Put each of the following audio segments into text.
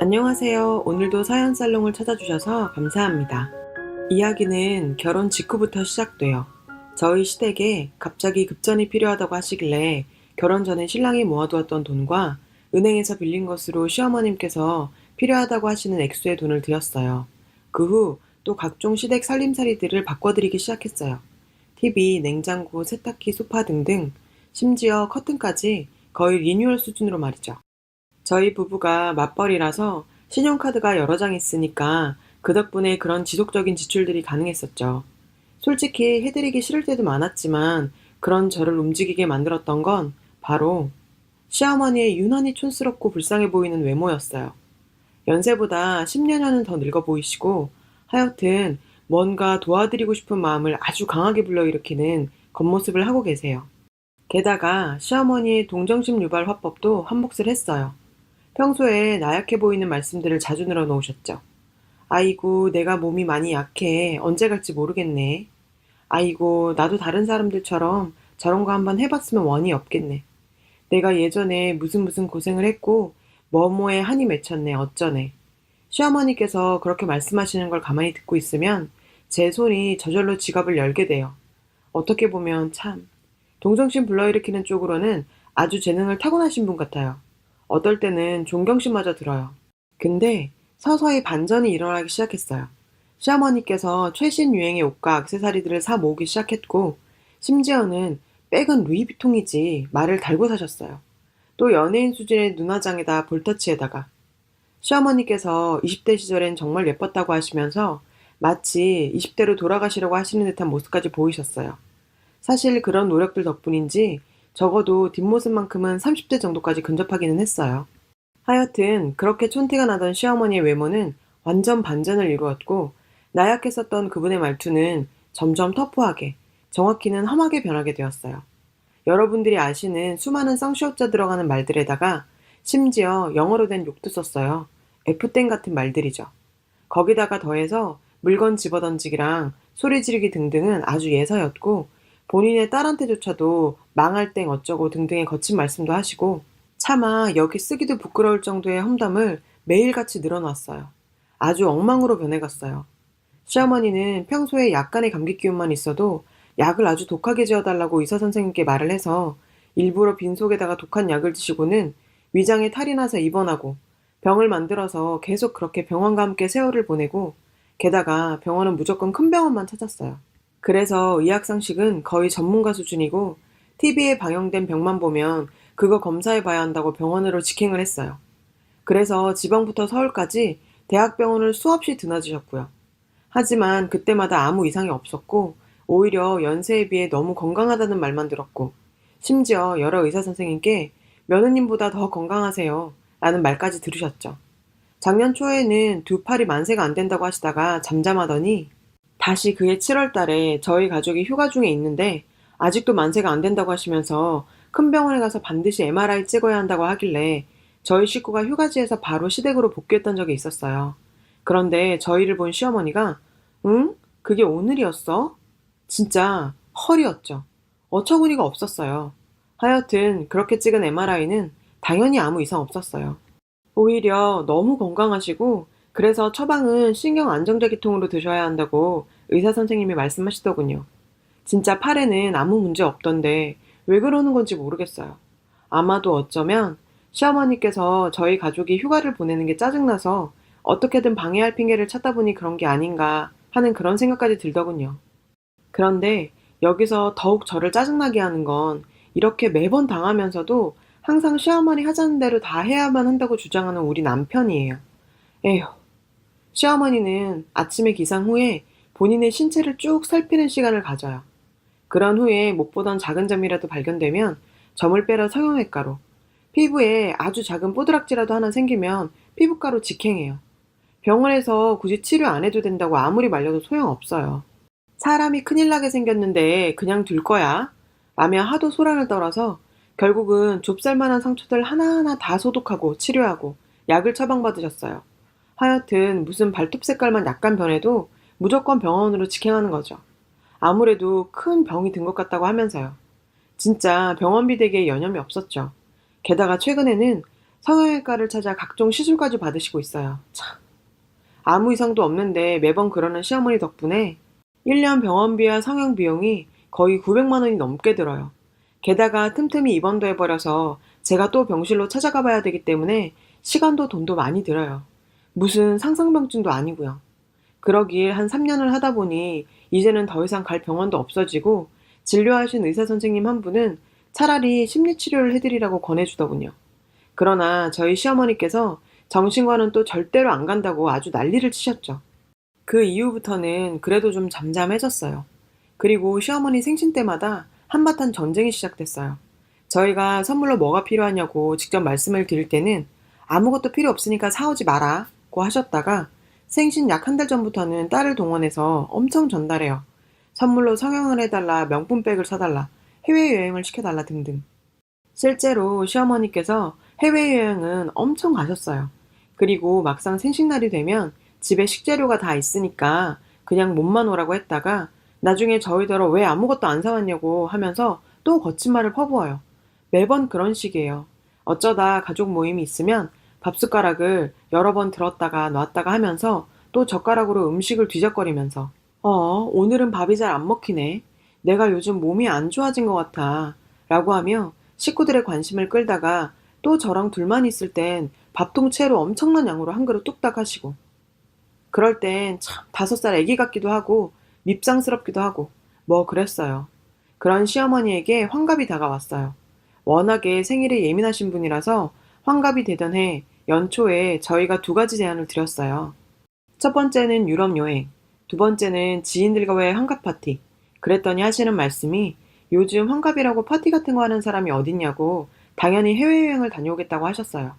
안녕하세요. 오늘도 사연살롱을 찾아주셔서 감사합니다. 이야기는 결혼 직후부터 시작돼요. 저희 시댁에 갑자기 급전이 필요하다고 하시길래 결혼 전에 신랑이 모아두었던 돈과 은행에서 빌린 것으로 시어머님께서 필요하다고 하시는 액수의 돈을 드렸어요. 그 후 또 각종 시댁 살림살이들을 바꿔드리기 시작했어요. TV, 냉장고, 세탁기, 소파 등등, 심지어 커튼까지 거의 리뉴얼 수준으로 말이죠. 저희 부부가 맞벌이라서 신용카드가 여러 장 있으니까 그 덕분에 그런 지속적인 지출들이 가능했었죠. 솔직히 해드리기 싫을 때도 많았지만 그런 저를 움직이게 만들었던 건 바로 시어머니의 유난히 촌스럽고 불쌍해 보이는 외모였어요. 연세보다 10년여는 더 늙어 보이시고 하여튼 뭔가 도와드리고 싶은 마음을 아주 강하게 불러일으키는 겉모습을 하고 계세요. 게다가 시어머니의 동정심 유발 화법도 한몫을 했어요. 평소에 나약해 보이는 말씀들을 자주 늘어놓으셨죠. 아이고, 내가 몸이 많이 약해. 언제 갈지 모르겠네. 아이고, 나도 다른 사람들처럼 저런 거 한번 해봤으면 원이 없겠네. 내가 예전에 무슨 고생을 했고, 뭐뭐에 한이 맺혔네. 어쩌네. 시어머니께서 그렇게 말씀하시는 걸 가만히 듣고 있으면 제 손이 저절로 지갑을 열게 돼요. 어떻게 보면 참, 동정심 불러일으키는 쪽으로는 아주 재능을 타고나신 분 같아요. 어떨 때는 존경심마저 들어요. 근데 서서히 반전이 일어나기 시작했어요. 시어머니께서 최신 유행의 옷과 액세서리들을 사 모으기 시작했고, 심지어는 백은 루이비통이지 말을 달고 사셨어요. 또 연예인 수준의 눈화장에다 볼터치에다가 시어머니께서 20대 시절엔 정말 예뻤다고 하시면서 마치 20대로 돌아가시려고 하시는 듯한 모습까지 보이셨어요. 사실 그런 노력들 덕분인지 적어도 뒷모습만큼은 30대 정도까지 근접하기는 했어요. 하여튼 그렇게 촌티가 나던 시어머니의 외모는 완전 반전을 이루었고 나약했었던 그분의 말투는 점점 터프하게, 정확히는 험하게 변하게 되었어요. 여러분들이 아시는 수많은 쌍시옷자 들어가는 말들에다가 심지어 영어로 된 욕도 썼어요. F땡 같은 말들이죠. 거기다가 더해서 물건 집어던지기랑 소리 지르기 등등은 아주 예사였고 본인의 딸한테조차도 망할 땡 어쩌고 등등의 거친 말씀도 하시고 차마 여기 쓰기도 부끄러울 정도의 험담을 매일같이 늘어놨어요. 아주 엉망으로 변해갔어요. 시어머니는 평소에 약간의 감기 기운만 있어도 약을 아주 독하게 지어달라고 의사 선생님께 말을 해서 일부러 빈속에다가 독한 약을 드시고는 위장에 탈이 나서 입원하고 병을 만들어서 계속 그렇게 병원과 함께 세월을 보내고 게다가 병원은 무조건 큰 병원만 찾았어요. 그래서 의학 상식은 거의 전문가 수준이고 TV에 방영된 병만 보면 그거 검사해 봐야 한다고 병원으로 직행을 했어요. 그래서 지방부터 서울까지 대학병원을 수없이 드나드셨고요. 하지만 그때마다 아무 이상이 없었고 오히려 연세에 비해 너무 건강하다는 말만 들었고 심지어 여러 의사 선생님께 며느님보다 더 건강하세요 라는 말까지 들으셨죠. 작년 초에는 두 팔이 만세가 안 된다고 하시다가 잠잠하더니 다시 그해 7월 달에 저희 가족이 휴가 중에 있는데 아직도 만세가 안 된다고 하시면서 큰 병원에 가서 반드시 MRI 찍어야 한다고 하길래 저희 식구가 휴가지에서 바로 시댁으로 복귀했던 적이 있었어요. 그런데 저희를 본 시어머니가 응? 그게 오늘이었어? 진짜 헐이었죠. 어처구니가 없었어요. 하여튼 그렇게 찍은 MRI는 당연히 아무 이상 없었어요. 오히려 너무 건강하시고 그래서 처방은 신경 안정제기통으로 드셔야 한다고 의사 선생님이 말씀하시더군요. 진짜 팔에는 아무 문제 없던데 왜 그러는 건지 모르겠어요. 아마도 어쩌면 시어머니께서 저희 가족이 휴가를 보내는 게 짜증나서 어떻게든 방해할 핑계를 찾다 보니 그런 게 아닌가 하는 그런 생각까지 들더군요. 그런데 여기서 더욱 저를 짜증나게 하는 건 이렇게 매번 당하면서도 항상 시어머니 하자는 대로 다 해야만 한다고 주장하는 우리 남편이에요. 에휴, 시어머니는 아침에 기상 후에 본인의 신체를 쭉 살피는 시간을 가져요. 그런 후에 못 보던 작은 점이라도 발견되면 점을 빼러 성형외과로, 피부에 아주 작은 뽀드락지라도 하나 생기면 피부과로 직행해요. 병원에서 굳이 치료 안 해도 된다고 아무리 말려도 소용없어요. 사람이 큰일 나게 생겼는데 그냥 둘 거야? 라며 하도 소란을 떨어서 결국은 좁쌀만한 상처들 하나하나 다 소독하고 치료하고 약을 처방받으셨어요. 하여튼 무슨 발톱 색깔만 약간 변해도 무조건 병원으로 직행하는 거죠. 아무래도 큰 병이 든 것 같다고 하면서요. 진짜 병원비 대기에 여념이 없었죠. 게다가 최근에는 성형외과를 찾아 각종 시술까지 받으시고 있어요. 참, 아무 이상도 없는데 매번 그러는 시어머니 덕분에 1년 병원비와 성형 비용이 거의 900만 원이 넘게 들어요. 게다가 틈틈이 입원도 해버려서 제가 또 병실로 찾아가 봐야 되기 때문에 시간도 돈도 많이 들어요. 무슨 상상병증도 아니고요. 그러길 한 3년을 하다 보니 이제는 더 이상 갈 병원도 없어지고 진료하신 의사 선생님 한 분은 차라리 심리치료를 해드리라고 권해주더군요. 그러나 저희 시어머니께서 정신과는 또 절대로 안 간다고 아주 난리를 치셨죠. 그 이후부터는 그래도 좀 잠잠해졌어요. 그리고 시어머니 생신 때마다 한바탕 전쟁이 시작됐어요. 저희가 선물로 뭐가 필요하냐고 직접 말씀을 드릴 때는 아무것도 필요 없으니까 사오지 마라고 하셨다가 생신 약 한 달 전부터는 딸을 동원해서 엄청 전달해요. 선물로 성형을 해달라, 명품백을 사달라, 해외여행을 시켜달라 등등. 실제로 시어머니께서 해외여행은 엄청 가셨어요. 그리고 막상 생신날이 되면 집에 식재료가 다 있으니까 그냥 몸만 오라고 했다가 나중에 저희더러 왜 아무것도 안 사왔냐고 하면서 또 거친 말을 퍼부어요. 매번 그런 식이에요. 어쩌다 가족 모임이 있으면 밥숟가락을 여러 번 들었다가 놨다가 하면서 또 젓가락으로 음식을 뒤적거리면서 오늘은 밥이 잘 안 먹히네. 내가 요즘 몸이 안 좋아진 것 같아. 라고 하며 식구들의 관심을 끌다가 또 저랑 둘만 있을 땐 밥통째로 엄청난 양으로 한 그릇 뚝딱 하시고 그럴 땐 참 5살 애기 같기도 하고 밉상스럽기도 하고 뭐 그랬어요. 그런 시어머니에게 환갑이 다가왔어요. 워낙에 생일에 예민하신 분이라서 환갑이 되던 해 연초에 저희가 2가지 제안을 드렸어요. 첫 번째는 유럽 여행, 두 번째는 지인들과의 환갑 파티. 그랬더니 하시는 말씀이 요즘 환갑이라고 파티 같은 거 하는 사람이 어딨냐고 당연히 해외여행을 다녀오겠다고 하셨어요.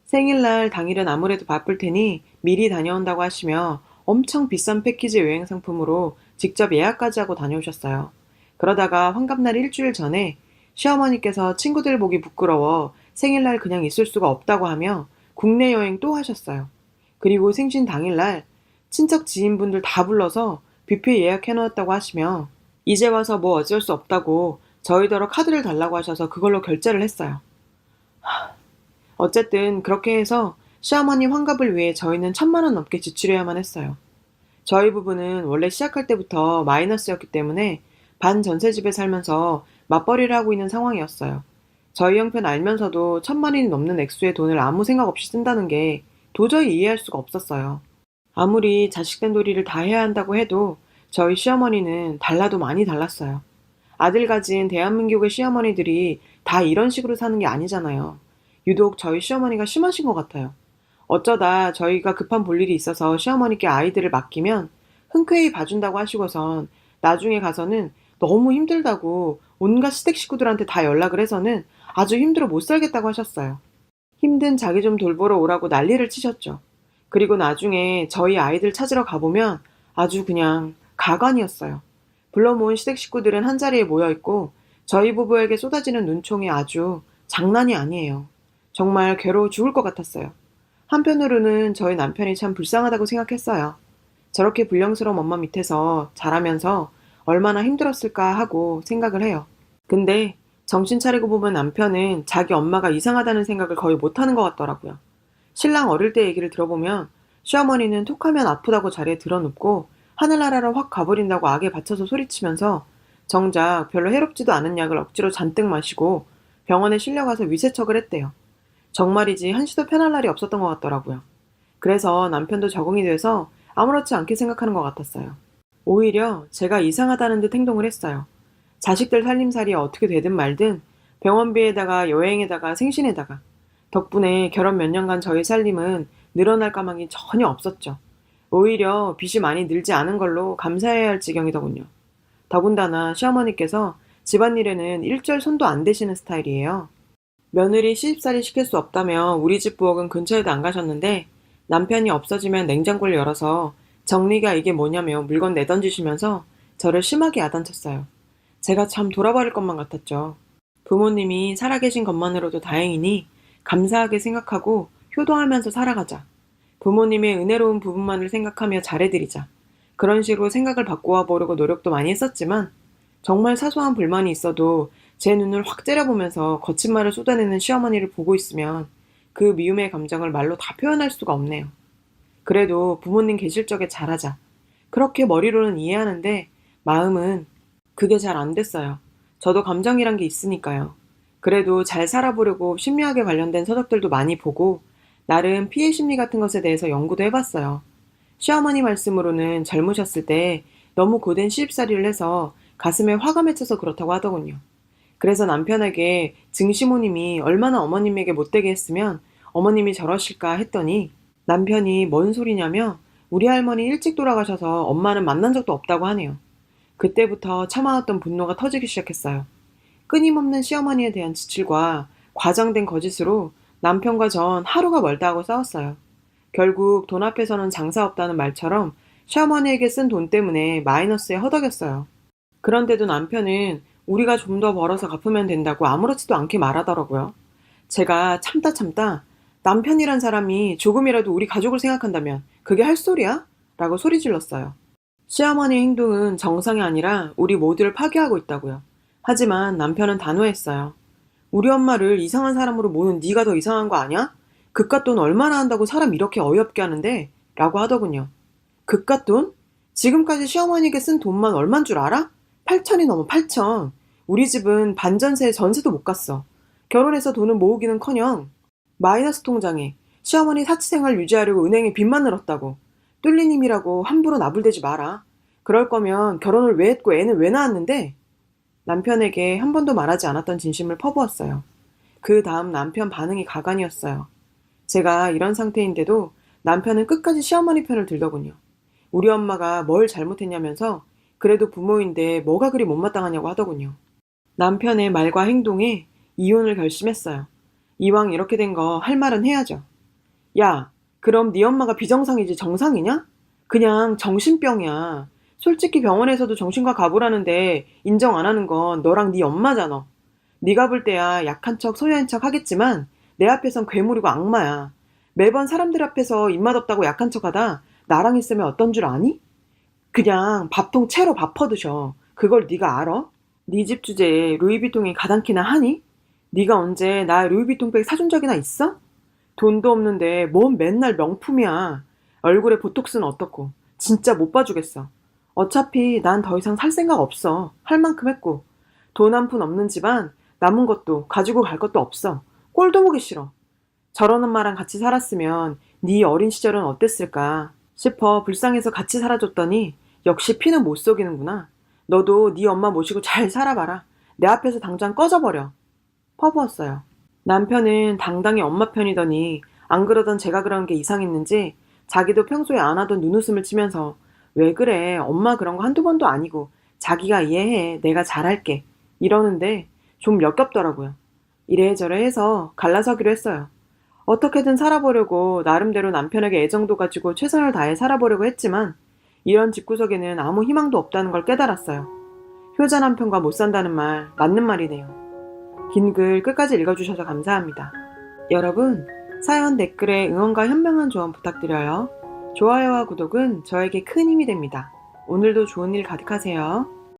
생일날 당일은 아무래도 바쁠 테니 미리 다녀온다고 하시며 엄청 비싼 패키지 여행 상품으로 직접 예약까지 하고 다녀오셨어요. 그러다가 환갑날 일주일 전에 시어머니께서 친구들 보기 부끄러워 생일날 그냥 있을 수가 없다고 하며 국내 여행 또 하셨어요. 그리고 생신 당일날 친척 지인분들 다 불러서 뷔페 예약해놓았다고 하시며 이제 와서 뭐 어쩔 수 없다고 저희더러 카드를 달라고 하셔서 그걸로 결제를 했어요. 어쨌든 그렇게 해서 시어머니 환갑을 위해 저희는 1,000만 원 넘게 지출해야만 했어요. 저희 부부는 원래 시작할 때부터 마이너스였기 때문에 반 전세집에 살면서 맞벌이를 하고 있는 상황이었어요. 저희 형편 알면서도 1,000만 원이 넘는 액수의 돈을 아무 생각 없이 쓴다는 게 도저히 이해할 수가 없었어요. 아무리 자식된 도리를 다 해야 한다고 해도 저희 시어머니는 달라도 많이 달랐어요. 아들 가진 대한민국의 시어머니들이 다 이런 식으로 사는 게 아니잖아요. 유독 저희 시어머니가 심하신 것 같아요. 어쩌다 저희가 급한 볼일이 있어서 시어머니께 아이들을 맡기면 흔쾌히 봐준다고 하시고선 나중에 가서는 너무 힘들다고 온갖 시댁 식구들한테 다 연락을 해서는 아주 힘들어 못 살겠다고 하셨어요. 힘든 자기 좀 돌보러 오라고 난리를 치셨죠. 그리고 나중에 저희 아이들 찾으러 가보면 아주 그냥 가관이었어요. 불러 모은 시댁 식구들은 한자리에 모여있고 저희 부부에게 쏟아지는 눈총이 아주 장난이 아니에요. 정말 괴로워 죽을 것 같았어요. 한편으로는 저희 남편이 참 불쌍하다고 생각했어요. 저렇게 불량스러운 엄마 밑에서 자라면서 얼마나 힘들었을까 하고 생각을 해요. 근데 정신 차리고 보면 남편은 자기 엄마가 이상하다는 생각을 거의 못하는 것 같더라고요. 신랑 어릴 때 얘기를 들어보면 시어머니는 톡하면 아프다고 자리에 드러눕고 하늘나라로 확 가버린다고 악에 받쳐서 소리치면서 정작 별로 해롭지도 않은 약을 억지로 잔뜩 마시고 병원에 실려가서 위세척을 했대요. 정말이지 한시도 편할 날이 없었던 것 같더라고요. 그래서 남편도 적응이 돼서 아무렇지 않게 생각하는 것 같았어요. 오히려 제가 이상하다는 듯 행동을 했어요. 자식들 살림살이 어떻게 되든 말든 병원비에다가 여행에다가 생신에다가 덕분에 결혼 몇 년간 저희 살림은 늘어날 까마귀 전혀 없었죠. 오히려 빚이 많이 늘지 않은 걸로 감사해야 할 지경이더군요. 더군다나 시어머니께서 집안일에는 일절 손도 안 대시는 스타일이에요. 며느리 시집살이 시킬 수 없다며 우리 집 부엌은 근처에도 안 가셨는데 남편이 없어지면 냉장고를 열어서 정리가 이게 뭐냐며 물건 내던지시면서 저를 심하게 야단쳤어요. 제가 참 돌아버릴 것만 같았죠. 부모님이 살아계신 것만으로도 다행이니 감사하게 생각하고 효도하면서 살아가자. 부모님의 은혜로운 부분만을 생각하며 잘해드리자. 그런 식으로 생각을 바꾸어 보려고 노력도 많이 했었지만 정말 사소한 불만이 있어도 제 눈을 확 째려보면서 거친 말을 쏟아내는 시어머니를 보고 있으면 그 미움의 감정을 말로 다 표현할 수가 없네요. 그래도 부모님 계실 적에 잘하자. 그렇게 머리로는 이해하는데 마음은 그게 잘 안 됐어요. 저도 감정이란 게 있으니까요. 그래도 잘 살아보려고 심리학에 관련된 서적들도 많이 보고 나름 피해 심리 같은 것에 대해서 연구도 해봤어요. 시어머니 말씀으로는 젊으셨을 때 너무 고된 시집살이를 해서 가슴에 화가 맺혀서 그렇다고 하더군요. 그래서 남편에게 증시모님이 얼마나 어머님에게 못되게 했으면 어머님이 저러실까 했더니 남편이 뭔 소리냐며 우리 할머니 일찍 돌아가셔서 엄마는 만난 적도 없다고 하네요. 그때부터 참아왔던 분노가 터지기 시작했어요. 끊임없는 시어머니에 대한 지출과 과장된 거짓으로 남편과 전 하루가 멀다 하고 싸웠어요. 결국 돈 앞에서는 장사 없다는 말처럼 시어머니에게 쓴 돈 때문에 마이너스에 허덕였어요. 그런데도 남편은 우리가 좀 더 벌어서 갚으면 된다고 아무렇지도 않게 말하더라고요. 제가 참다 남편이란 사람이 조금이라도 우리 가족을 생각한다면 그게 할 소리야? 라고 소리 질렀어요. 시어머니의 행동은 정상이 아니라 우리 모두를 파괴하고 있다고요. 하지만 남편은 단호했어요. 우리 엄마를 이상한 사람으로 보는 네가 더 이상한 거 아니야? 그깟 돈 얼마나 한다고 사람 이렇게 어이없게 하는데? 라고 하더군요. 그깟 돈? 지금까지 시어머니에게 쓴 돈만 얼만 줄 알아? 8천이 넘어 8천. 우리 집은 반전세에 전세도 못 갔어. 결혼해서 돈을 모으기는커녕 마이너스 통장에 시어머니 사치생활 유지하려고 은행에 빚만 늘었다고. 뚫린 힘이라고 함부로 나불대지 마라. 그럴 거면 결혼을 왜 했고 애는 왜 낳았는데? 남편에게 한 번도 말하지 않았던 진심을 퍼부었어요. 그 다음 남편 반응이 가관이었어요. 제가 이런 상태인데도 남편은 끝까지 시어머니 편을 들더군요. 우리 엄마가 뭘 잘못했냐면서 그래도 부모인데 뭐가 그리 못마땅하냐고 하더군요. 남편의 말과 행동에 이혼을 결심했어요. 이왕 이렇게 된 거 할 말은 해야죠. 야, 그럼 네 엄마가 비정상이지 정상이냐? 그냥 정신병이야. 솔직히 병원에서도 정신과 가보라는데 인정 안 하는 건 너랑 네 엄마잖아. 네가 볼 때야 약한 척 소녀인 척 하겠지만 내 앞에선 괴물이고 악마야. 매번 사람들 앞에서 입맛 없다고 약한 척하다 나랑 있으면 어떤 줄 아니? 그냥 밥통 채로 밥 퍼드셔. 그걸 네가 알아? 네 집 주제에 루이비통이 가당키나 하니? 네가 언제 나 루이비통백 사준 적이나 있어? 돈도 없는데 뭔 맨날 명품이야. 얼굴에 보톡스는 어떻고. 진짜 못 봐주겠어. 어차피 난 더 이상 살 생각 없어. 할 만큼 했고. 돈 한 푼 없는 집안 남은 것도 가지고 갈 것도 없어. 꼴도 보기 싫어. 저런 엄마랑 같이 살았으면 네 어린 시절은 어땠을까 싶어 불쌍해서 같이 살아줬더니 역시 피는 못 속이는구나. 너도 네 엄마 모시고 잘 살아봐라. 내 앞에서 당장 꺼져버려. 퍼부었어요. 남편은 당당히 엄마 편이더니 안 그러던 제가 그런 게 이상했는지 자기도 평소에 안 하던 눈웃음을 치면서 왜 그래? 엄마 그런 거 한두 번도 아니고 자기가 이해해. 내가 잘할게. 이러는데 좀 역겹더라고요. 이래저래 해서 갈라서기로 했어요. 어떻게든 살아보려고 나름대로 남편에게 애정도 가지고 최선을 다해 살아보려고 했지만 이런 집구석에는 아무 희망도 없다는 걸 깨달았어요. 효자 남편과 못 산다는 말 맞는 말이네요. 긴 글 끝까지 읽어주셔서 감사합니다. 여러분, 사연 댓글에 응원과 현명한 조언 부탁드려요. 좋아요와 구독은 저에게 큰 힘이 됩니다. 오늘도 좋은 일 가득하세요.